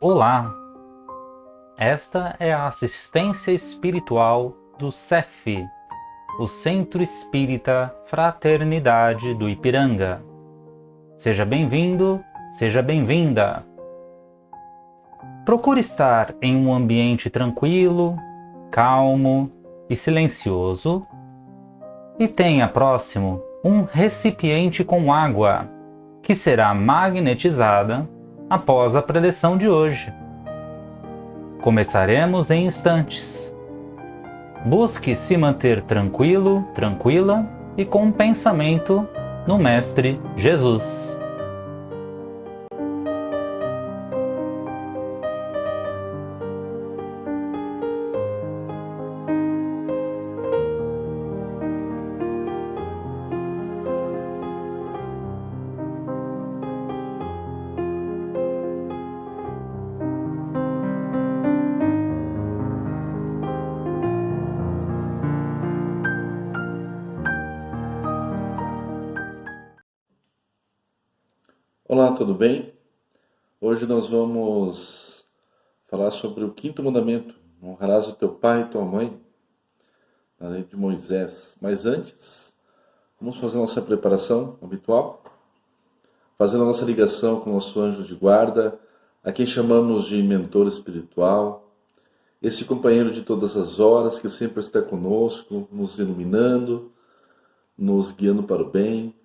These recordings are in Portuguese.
Olá, esta é a assistência espiritual do CEF, o Centro Espírita Fraternidade do Ipiranga. Seja bem-vindo, seja bem-vinda. Procure estar em um ambiente tranquilo, calmo e silencioso e tenha próximo um recipiente com água, que será magnetizada após a preleção de hoje. Começaremos em instantes. Busque se manter tranquilo, tranquila e com um pensamento no Mestre Jesus. Olá, tudo bem? Hoje nós vamos falar sobre o quinto mandamento: honrarás o teu pai e tua mãe, na lei de Moisés. Mas antes, vamos fazer a nossa preparação habitual, fazendo a nossa ligação com o nosso anjo de guarda, a quem chamamos de mentor espiritual, esse companheiro de todas as horas que sempre está conosco, nos iluminando, nos guiando para o bem,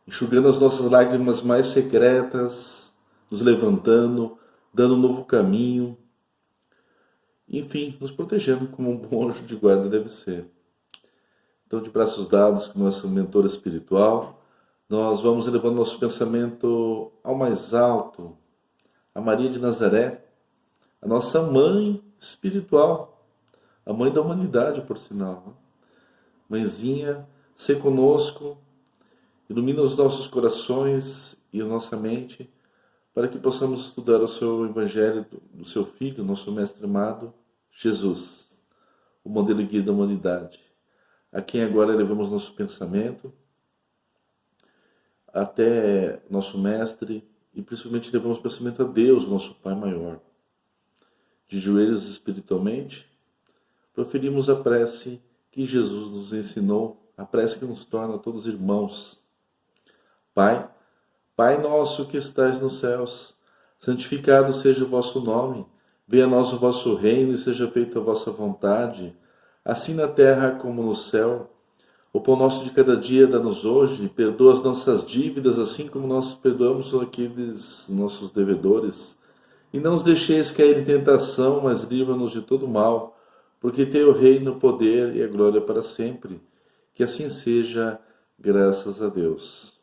enxugando as nossas lágrimas mais secretas, nos levantando, dando um novo caminho, enfim, nos protegendo como um bom anjo de guarda deve ser. Então, de braços dados com nosso mentor espiritual, nós vamos elevando nosso pensamento ao mais alto, a Maria de Nazaré, a nossa mãe espiritual, a mãe da humanidade, por sinal. Né? Mãezinha, se conosco, ilumina os nossos corações e a nossa mente, para que possamos estudar o seu Evangelho do seu Filho, nosso Mestre amado, Jesus, o modelo e guia da humanidade, a quem agora levamos nosso pensamento até nosso Mestre e principalmente levamos o pensamento a Deus, nosso Pai maior. De joelhos espiritualmente, proferimos a prece que Jesus nos ensinou, a prece que nos torna todos irmãos. Pai, Pai nosso que estais nos céus, santificado seja o vosso nome, venha a nós o vosso reino e seja feita a vossa vontade, assim na terra como no céu. O pão nosso de cada dia dá-nos hoje, perdoa as nossas dívidas, assim como nós perdoamos aqueles nossos devedores. E não nos deixeis cair em tentação, mas livra-nos de todo mal, porque teu o reino, o poder e a glória para sempre. Que assim seja, graças a Deus.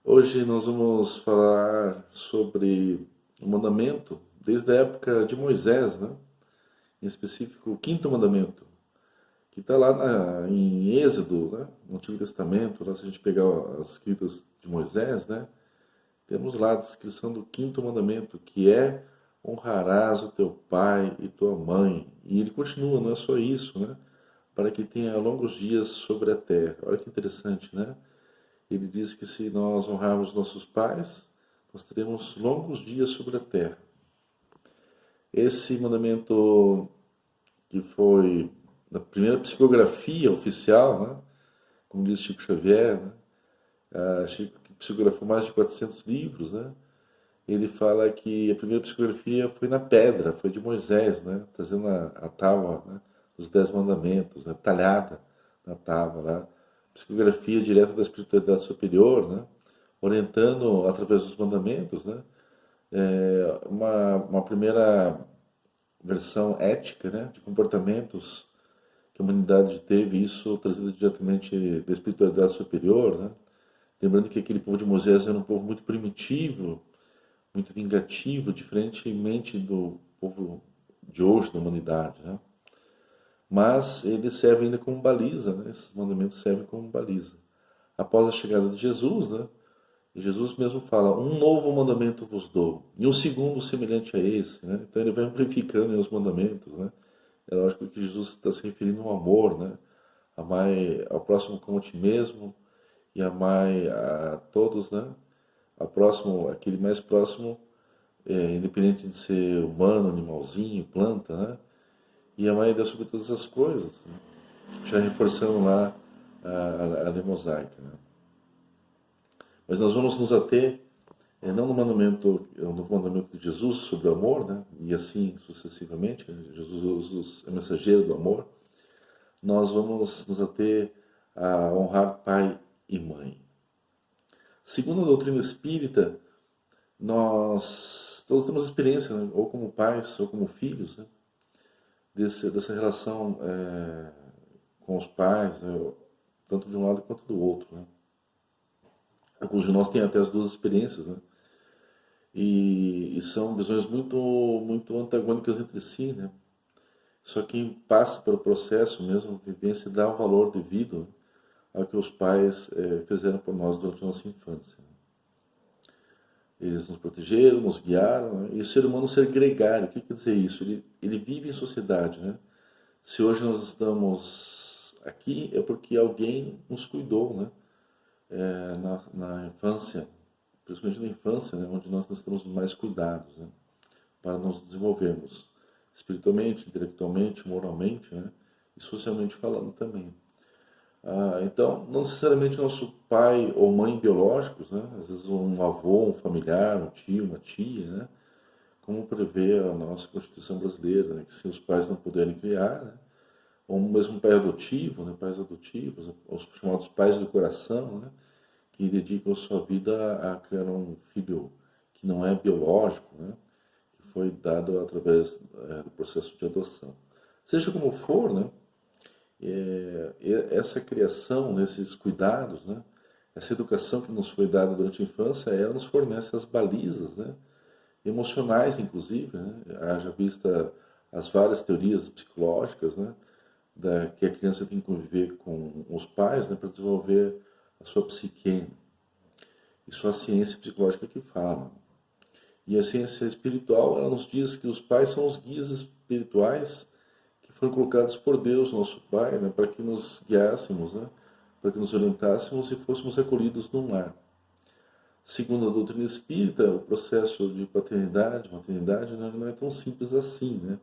Hoje nós vamos falar sobre o mandamento desde a época de Moisés, né? Em específico o quinto mandamento, que está lá em Êxodo, né? No Antigo Testamento. Lá, se a gente pegar as escritas de Moisés, né? Temos lá a descrição do quinto mandamento, que é: honrarás o teu pai e tua mãe. E ele continua, não é só isso, né? Para que tenha longos dias sobre a terra. Olha que interessante, né? Ele diz que se nós honrarmos nossos pais, nós teremos longos dias sobre a terra. Esse mandamento, que foi da primeira psicografia oficial, né? Como diz Chico Xavier, né? Chico que psicografou mais de 400 livros, né? Ele fala que a primeira psicografia foi na pedra, foi de Moisés, né? Trazendo a tábua, né? Dos 10 mandamentos, né? Talhada na tábua lá. Psicografia direta da espiritualidade superior, né? Orientando através dos mandamentos, né? Uma primeira versão ética, né? De comportamentos que a humanidade teve, isso trazido diretamente da espiritualidade superior, né? Lembrando que aquele povo de Moisés era um povo muito primitivo, muito vingativo, diferentemente do povo de hoje, da humanidade, né? Mas ele serve ainda como baliza, né? Esses mandamentos servem como baliza. Após a chegada de Jesus, né? Jesus mesmo fala: um novo mandamento vos dou, e um segundo semelhante a esse, né? Então ele vai amplificando os mandamentos, né? É lógico que Jesus está se referindo ao amor, né? Amar ao próximo como a ti mesmo, e amar a todos, né? Ao próximo, aquele mais próximo, independente de ser humano, animalzinho, planta, né? E amar a Deus sobre todas as coisas, né? Já reforçando lá a lei mosaica, né? Mas nós vamos nos ater, não no mandamento de Jesus sobre o amor, né? E assim sucessivamente, né? Jesus é mensageiro do amor. Nós vamos nos ater a honrar pai e mãe. Segundo a doutrina espírita, nós todos temos experiência, né? Ou como pais ou como filhos, né? Dessa relação com os pais, né? Tanto de um lado quanto do outro, né? Alguns de nós têm até as duas experiências, né? E são visões muito antagônicas entre si, né? Só quem passa pelo processo mesmo, vivência, dá o valor devido ao que os pais fizeram por nós durante a nossa infância. Eles nos protegeram, nos guiaram, né? E o ser humano é um ser gregário. O que quer dizer isso? Ele vive em sociedade, né? Se hoje nós estamos aqui é porque alguém nos cuidou, né? Na infância, principalmente na infância, né? Onde nós estamos mais cuidados, né? Para nos desenvolvermos espiritualmente, intelectualmente, moralmente, né? E socialmente falando também. Então, não necessariamente nosso pai ou mãe biológicos, né? Às vezes um avô, um familiar, um tio, uma tia, né? Como prevê a nossa Constituição brasileira, né? Que se os pais não puderem criar, né? Ou mesmo pai adotivo, né? Pais adotivos, os chamados pais do coração, né? Que dedicam a sua vida a criar um filho que não é biológico, né? Que foi dado através do processo de adoção. Seja como for, né? Essa criação, né, esses cuidados, né, essa educação que nos foi dada durante a infância, ela nos fornece as balizas, né, emocionais, inclusive, né, haja vista as várias teorias psicológicas, né, que a criança tem que conviver com os pais, né, para desenvolver a sua psique. Isso é a ciência psicológica que fala. E a ciência espiritual, ela nos diz que os pais são os guias espirituais que foram colocados por Deus, nosso Pai, né, para que nos guiássemos, né, para que nos orientássemos e fôssemos acolhidos num lar. Segundo a doutrina espírita, o processo de paternidade, maternidade, não é tão simples assim, né?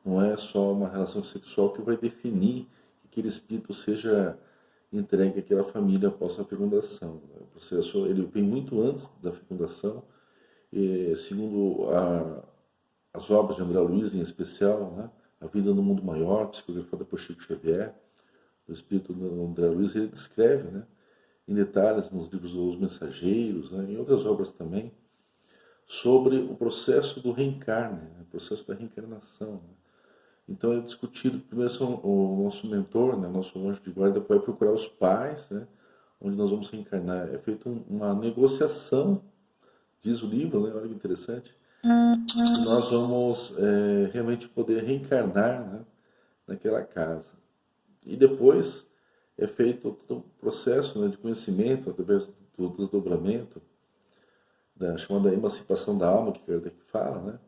Não é só uma relação sexual que vai definir que aquele espírito seja entregue àquela família após a fecundação. O processo ele vem muito antes da fecundação, e, segundo as obras de André Luiz, em especial, né? A Vida no Mundo Maior, psicografada por Chico Xavier, o espírito do André Luiz, ele descreve, né, em detalhes nos livros Os Mensageiros, né, em outras obras também, sobre o processo do reencarne, né, o processo da reencarnação. Né. Então é discutido, primeiro o nosso mentor, né, nosso anjo de guarda, vai procurar os pais, né, onde nós vamos reencarnar. É feita uma negociação, diz o livro, né, olha que interessante, que nós vamos realmente poder reencarnar, né, naquela casa. E depois é feito todo um processo, né, de conhecimento através do desdobramento, da chamada emancipação da alma, que Kardec fala, né?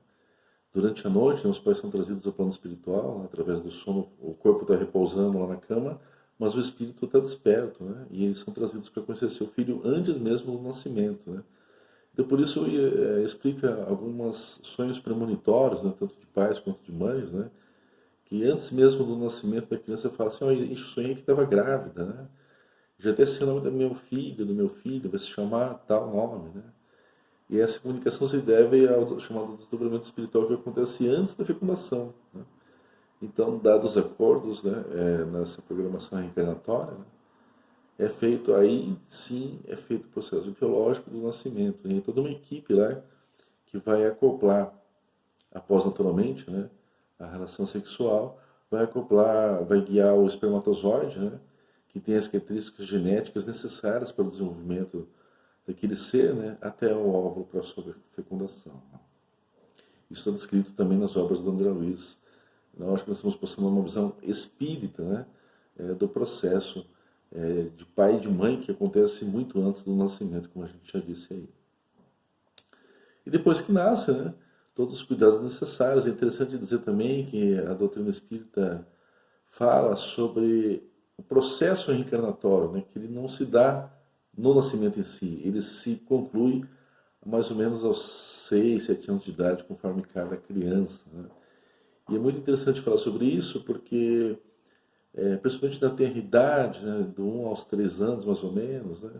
Durante a noite, né, os pais são trazidos ao plano espiritual, né, através do sono, o corpo está repousando lá na cama, mas o espírito está desperto, né? E eles são trazidos para conhecer seu filho antes mesmo do nascimento, né? Então, por isso, explica alguns sonhos premonitórios, né, tanto de pais quanto de mães, né? Que antes mesmo do nascimento da criança fala assim, eu sonhei que estava grávida, né? Já até sei o nome do meu filho, vai se chamar tal nome, né? E essa comunicação se deve ao chamado desdobramento espiritual que acontece antes da fecundação, né? Então, dados os acordos, né, nessa programação reencarnatória, né, é feito aí, sim, é feito o processo biológico do nascimento. Tem toda uma equipe lá que vai acoplar, após naturalmente, né, a relação sexual, vai acoplar, vai guiar o espermatozoide, né, que tem as características genéticas necessárias para o desenvolvimento daquele ser, né, até o óvulo para a sua fecundação. Isso está descrito também nas obras do André Luiz. Eu acho que nós estamos passando uma visão espírita, né, do processo de pai e de mãe que acontece muito antes do nascimento, como a gente já disse aí. E depois que nasce, né, todos os cuidados necessários. É interessante dizer também que a doutrina espírita fala sobre o processo reencarnatório, né, que ele não se dá no nascimento em si, ele se conclui mais ou menos aos 6, 7 anos de idade, conforme cada criança, né? E é muito interessante falar sobre isso porque, principalmente na tenridade, né, do 1 aos 3 anos mais ou menos, né,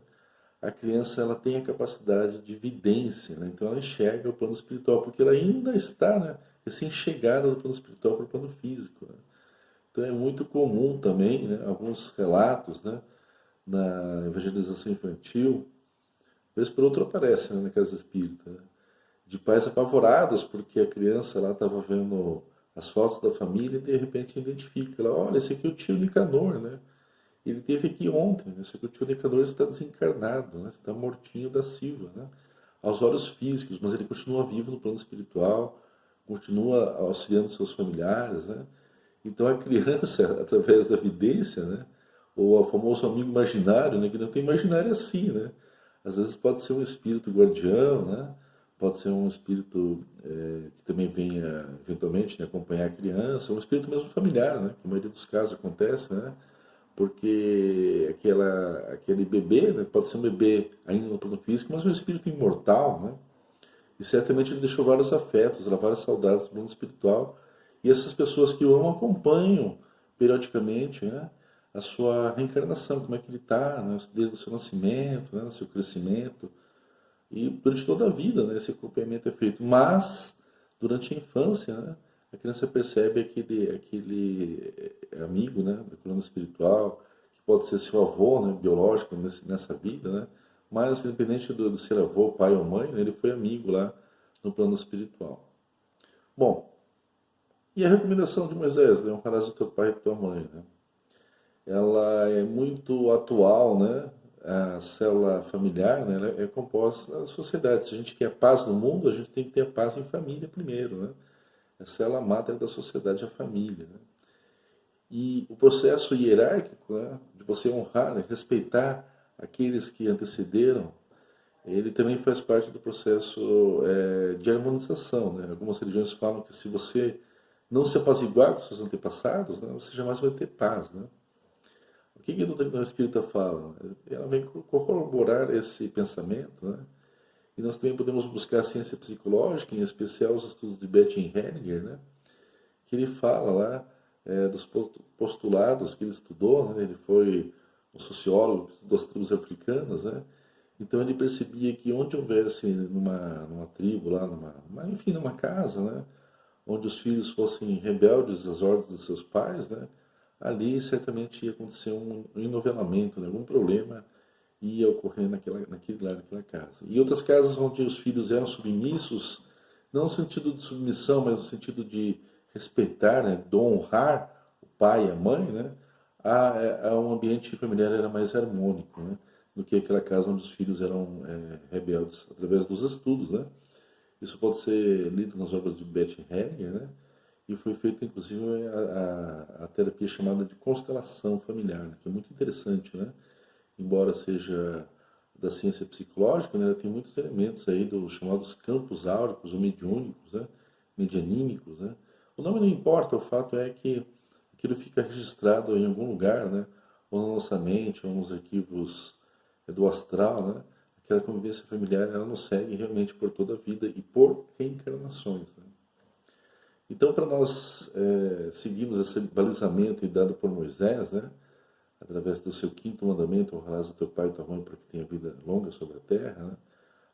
a criança ela tem a capacidade de vidência, né? Então ela enxerga o plano espiritual, porque ela ainda está, né, recém-chegada do plano espiritual para o plano físico, né? Então é muito comum também, né, alguns relatos, né, na evangelização infantil, vez por outra aparece, né, na casa espírita, né, de pais apavorados porque a criança lá estava vendo as fotos da família e de repente identifica, ela, olha, esse aqui é o tio Nicanor, né? Ele teve aqui ontem, né? Esse aqui é o tio Nicanor está desencarnado, né? Está mortinho da Silva, né? Aos olhos físicos, mas ele continua vivo no plano espiritual, continua auxiliando seus familiares, né? Então a criança, através da vidência, né? Ou o famoso amigo imaginário, né? Que não tem imaginário assim, né? Às vezes pode ser um espírito guardião, né? Pode ser um espírito que também venha eventualmente, né, acompanhar a criança, um espírito mesmo familiar, né? Que a maioria dos casos acontece, né? Porque aquele bebê, né, pode ser um bebê ainda no plano físico, mas um espírito imortal, né? E certamente ele deixou vários afetos, várias saudades do mundo espiritual. E essas pessoas que o amam acompanham periodicamente, né, a sua reencarnação, como é que ele está, né, desde o seu nascimento, né, o seu crescimento. E durante toda a vida, né, esse acompanhamento é feito. Mas, durante a infância, né, a criança percebe aquele amigo, né, do plano espiritual, que pode ser seu avô, né, biológico nessa vida, né, mas independente de ser avô, pai ou mãe, né, ele foi amigo lá no plano espiritual. Bom, e a recomendação de Moisés, né, honrarás o teu pai e tua mãe, né? Ela é muito atual, né? A célula familiar, né, ela é composta da sociedade. Se a gente quer paz no mundo, a gente tem que ter paz em família primeiro, né? A célula máter da sociedade é a família, né? E o processo hierárquico, né, de você honrar, né, respeitar aqueles que antecederam, ele também faz parte do processo de harmonização, né? Algumas religiões falam que se você não se apaziguar com seus antepassados, né, você jamais vai ter paz, né? O que a doutrina espírita fala? Ela vem corroborar esse pensamento, né? E nós também podemos buscar a ciência psicológica, em especial os estudos de Bert Hellinger, né? Que ele fala lá dos postulados que ele estudou, né? Ele foi um sociólogo das tribos africanas, né? Então ele percebia que onde houvesse numa tribo lá, enfim, numa casa, né? Onde os filhos fossem rebeldes às ordens de seus pais, né? Ali certamente ia acontecer um enovelamento, né? Algum problema ia ocorrer naquela casa. E outras casas onde os filhos eram submissos, não no sentido de submissão, mas no sentido de respeitar, né? De honrar o pai e a mãe, né? Um ambiente familiar era mais harmônico, né? Do que aquela casa onde os filhos eram rebeldes através dos estudos, né? Isso pode ser lido nas obras de Bert Hellinger, né? E foi feita, inclusive, a terapia chamada de constelação familiar, né? Que é muito interessante, né? Embora seja da ciência psicológica, né? Ela tem muitos elementos aí dos chamados campos áuricos ou mediúnicos, né? Medianímicos, né? O nome não importa, o fato é que aquilo fica registrado em algum lugar, né? Ou na nossa mente, ou nos arquivos do astral, né? Aquela convivência familiar, ela nos segue realmente por toda a vida e por reencarnações, né? Então, para nós seguirmos esse balizamento dado por Moisés, né, através do seu quinto mandamento, honrarás o teu pai e tua mãe para que tenha vida longa sobre a terra, né,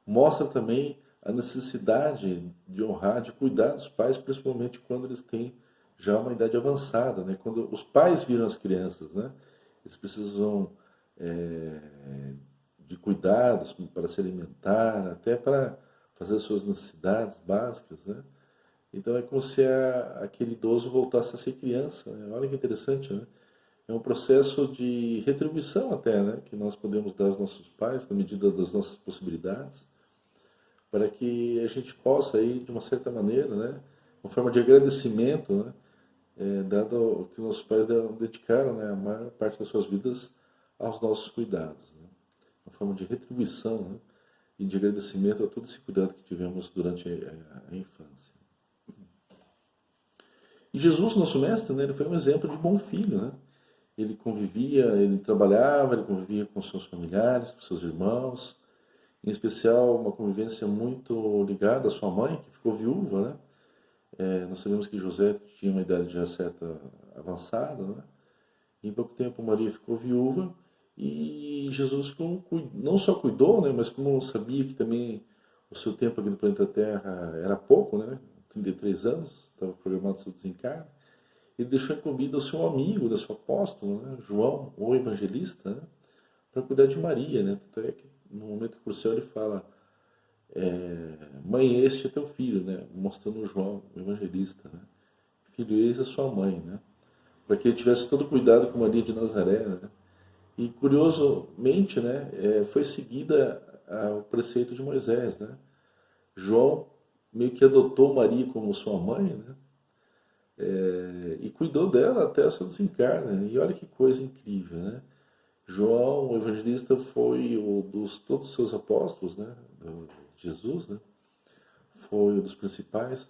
mostra também a necessidade de honrar, de cuidar dos pais, principalmente quando eles têm já uma idade avançada, né, quando os pais viram as crianças, né, eles precisam de cuidados para se alimentar, até para fazer as suas necessidades básicas, né. Então é como se aquele idoso voltasse a ser criança, né? Olha que interessante, né? É um processo de retribuição até, né? Que nós podemos dar aos nossos pais, na medida das nossas possibilidades, para que a gente possa aí, de uma certa maneira, né? Uma forma de agradecimento, né? Dado o que nossos pais dedicaram, né? A maior parte das suas vidas aos nossos cuidados, né? Uma forma de retribuição, né? E de agradecimento a todo esse cuidado que tivemos durante a infância. E Jesus, nosso mestre, né, ele foi um exemplo de bom filho, né? Ele convivia, ele trabalhava, ele convivia com seus familiares, com seus irmãos, em especial uma convivência muito ligada à sua mãe, que ficou viúva, né? Nós sabemos que José tinha uma idade já certa avançada, né? Em pouco tempo Maria ficou viúva e Jesus não só cuidou, né? Mas como sabia que também o seu tempo aqui no planeta Terra era pouco, né? 33 anos, estava programado o seu desencarne. Ele deixou incumbido ao seu amigo, da seu apóstolo, né? João, o evangelista, né? Para cuidar de Maria, né? Tanto é que no momento crucial ele fala: mãe, este é teu filho, né? Mostrando João, o evangelista, né? Filho, eis a sua mãe, né? Para que ele tivesse todo cuidado com Maria de Nazaré, né? E curiosamente, né? Foi seguida o preceito de Moisés, né? João meio que adotou Maria como sua mãe, né? E cuidou dela até o seu desencarne, né? E olha que coisa incrível, né? João, o evangelista, foi o dos todos os seus apóstolos, né? Jesus, né? Foi um dos principais,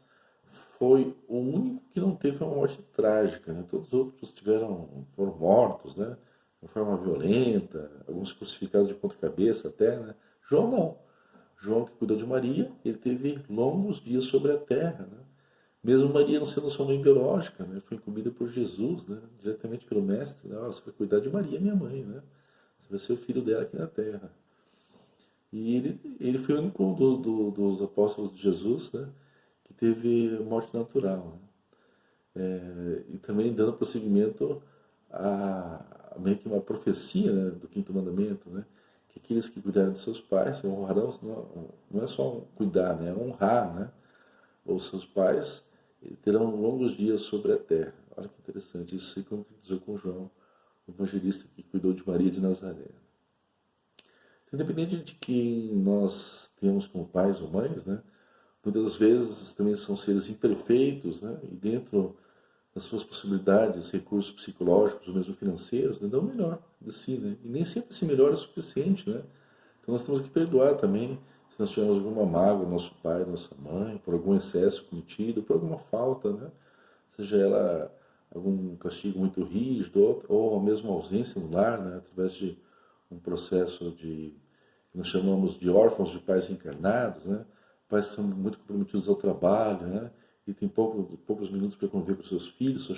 foi o único que não teve uma morte trágica, né? Todos os outros foram mortos, né? De forma violenta, alguns crucificados de ponta cabeça até, né? João não. João, que cuidou de Maria, ele teve longos dias sobre a terra, né? Mesmo Maria não sendo sua mãe biológica, né? Foi incumbida por Jesus, né? Diretamente pelo Mestre, né? Você vai cuidar de Maria, minha mãe, né? Você vai ser o filho dela aqui na terra. E ele foi o único dos apóstolos de Jesus, né, que teve morte natural. Né? E também dando prosseguimento a meio que uma profecia, né, do quinto mandamento, né, que aqueles que cuidarem de seus pais honrarão, não é só cuidar, né, é honrar, né, os seus pais terão longos dias sobre a terra. Olha que interessante, isso se concretizou com João, o evangelista que cuidou de Maria de Nazaré. Independente de quem nós temos como pais ou mães, né, muitas vezes também são seres imperfeitos, né, e dentro das suas possibilidades, recursos psicológicos ou mesmo financeiros, né, dão o melhor de si, né, e nem sempre esse melhor é suficiente, né. Então nós temos que perdoar também se nós tivermos alguma mágoa, nosso pai, nossa mãe, por algum excesso cometido, por alguma falta, né, seja ela algum castigo muito rígido ou mesmo ausência no lar, né, através de um processo que nós chamamos de órfãos de pais encarnados, né? Pais que são muito comprometidos ao trabalho, né? E tem poucos minutos para conviver com seus filhos, só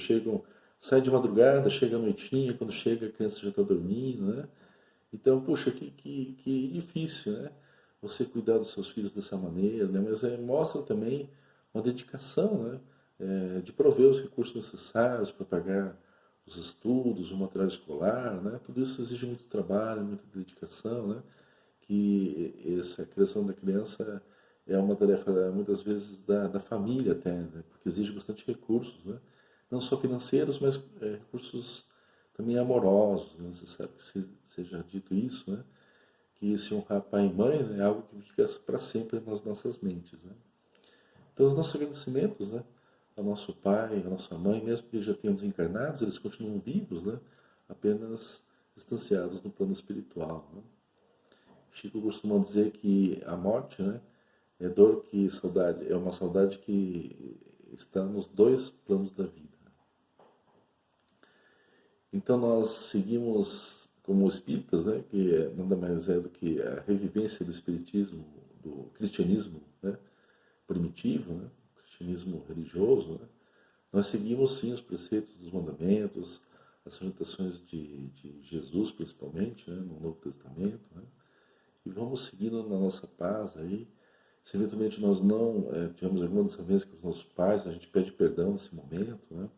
sai de madrugada, chega à noitinha, quando chega a criança já está dormindo, né? Então, puxa, que difícil, né? Você cuidar dos seus filhos dessa maneira, né? Mas mostra também uma dedicação, né? De prover os recursos necessários para pagar os estudos, o material escolar, né? Tudo isso exige muito trabalho, muita dedicação, né? Que essa criação da criança é uma tarefa muitas vezes da família até, né? Porque exige bastante recursos, né? Não só financeiros, mas recursos também amorosos, né? Necessário que seja dito isso, né? Que se honrar pai e mãe, né, é algo que fica para sempre nas nossas mentes, né? Então os nossos agradecimentos, né, ao nosso pai, à nossa mãe, mesmo que eles já tenham desencarnados, eles continuam vivos, né? Apenas distanciados no plano espiritual, né? Chico costuma dizer que a morte, né, é dor que saudade, é uma saudade que está nos dois planos da vida. Então nós seguimos como espíritas, né, que nada mais é do que a revivência do espiritismo, do cristianismo, né, primitivo, né, cristianismo religioso, né. Nós seguimos sim os preceitos dos mandamentos, as orientações de Jesus principalmente, né, no Novo Testamento, né. E vamos seguindo na nossa paz aí. Se eventualmente nós não tivemos alguma desavença com os nossos pais, a gente pede perdão nesse momento, né?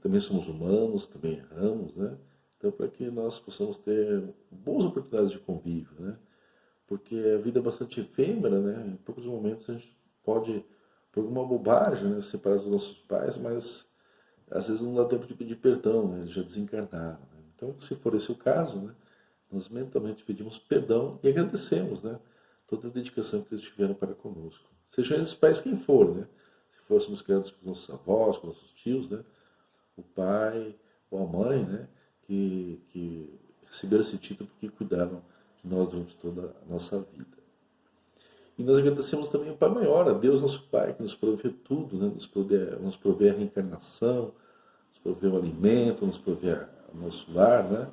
Também somos humanos, também erramos, né? Então, para que nós possamos ter boas oportunidades de convívio, né? Porque a vida é bastante efêmera, né? Em poucos momentos a gente pode, por alguma bobagem, né, se separar dos nossos pais, mas às vezes não dá tempo de pedir perdão, né? Eles já desencarnaram. Né? Então, se for esse o caso, né, nós mentalmente pedimos perdão e agradecemos, né, toda a dedicação que eles tiveram para conosco. Sejam eles pais quem for, né? Se fôssemos criados com nossos avós, com nossos tios, né? O pai ou a mãe, né? Que receberam esse título porque cuidaram de nós durante toda a nossa vida. E nós agradecemos também ao Pai Maior, a Deus nosso Pai, que nos provê tudo, né? Nos provê a reencarnação, nos provê o alimento, nos provê o nosso lar, né?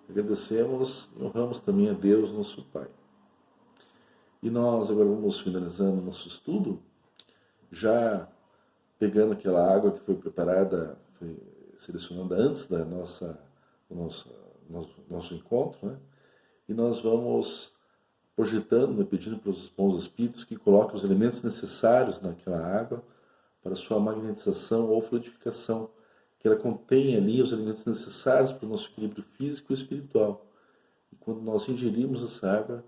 Agradecemos e honramos também a Deus nosso Pai. E nós agora vamos finalizando nosso estudo, já pegando aquela água que foi preparada, foi selecionada antes da nosso encontro, né? E nós vamos projetando, né, pedindo para os bons espíritos que coloquem os elementos necessários naquela água para sua magnetização ou fluidificação, que ela contém ali os elementos necessários para o nosso equilíbrio físico e espiritual. E quando nós ingerimos essa água,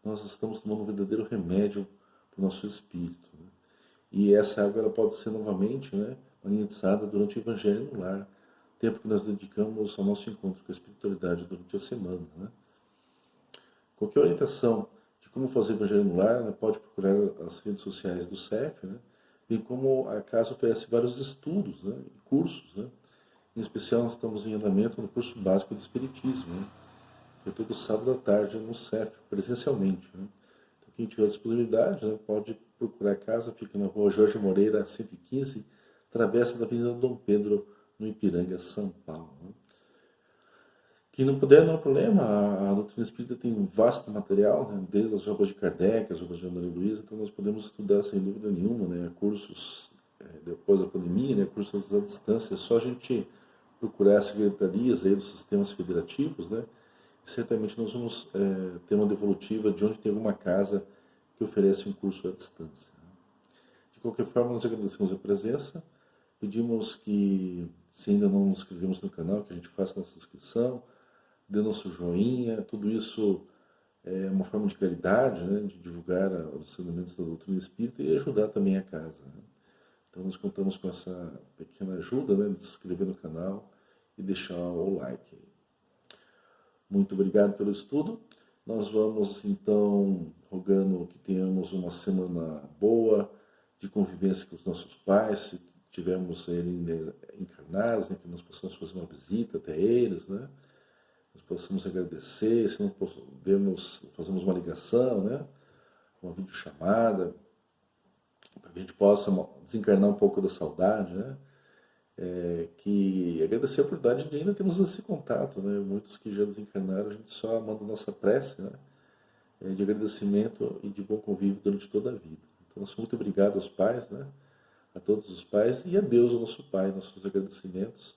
nós estamos tomando um verdadeiro remédio para o nosso espírito, né? E essa água ela pode ser novamente, né, magnetizada durante o Evangelho no Lar, tempo que nós dedicamos ao nosso encontro com a espiritualidade durante a semana, né? Qualquer orientação de como fazer Evangelho no Lar, né, pode procurar as redes sociais do CEF, né, bem como a casa oferece vários estudos, né, e cursos, né? Em especial nós estamos em andamento no curso básico de Espiritismo, né, que é todo sábado à tarde no CEF, presencialmente, né? Então quem tiver disponibilidade, né, pode procurar a casa, fica na rua Jorge Moreira 115, travessa da Avenida Dom Pedro, no Ipiranga, São Paulo, né? Quem não puder, não há problema. A doutrina espírita tem um vasto material, né? Desde as obras de Kardec, as obras de Ana Luísa, então nós podemos estudar sem dúvida nenhuma, né? Cursos depois da pandemia, né? Cursos à distância. É só a gente procurar as secretarias aí dos sistemas federativos, né? E certamente nós vamos ter uma devolutiva de onde tem alguma casa que oferece um curso à distância, né? De qualquer forma, nós agradecemos a presença, pedimos que, se ainda não nos inscrevemos no canal, que a gente faça nossa inscrição, dê nosso joinha, tudo isso é uma forma de caridade, né, de divulgar os ensinamentos da doutrina espírita e ajudar também a casa, né? Então nós contamos com essa pequena ajuda, né, de se inscrever no canal e deixar o like aí. Muito obrigado pelo estudo. Nós vamos então rogando que tenhamos uma semana boa de convivência com os nossos pais, se tivermos eles encarnados, né, que nós possamos fazer uma visita até eles, né? Nós possamos agradecer, se não podemos, fazemos uma ligação, né? Uma videochamada, para que a gente possa desencarnar um pouco da saudade, né? Que agradecer a oportunidade de ainda termos esse contato, né? Muitos que já desencarnaram, a gente só manda nossa prece, né? De agradecimento e de bom convívio durante toda a vida. Então, nosso muito obrigado aos pais, né? A todos os pais e a Deus, o nosso Pai, nossos agradecimentos.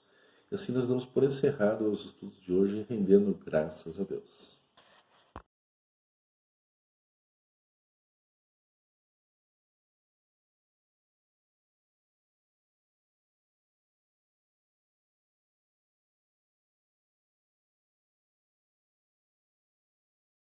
E assim nós damos por encerrado os estudos de hoje, rendendo graças a Deus.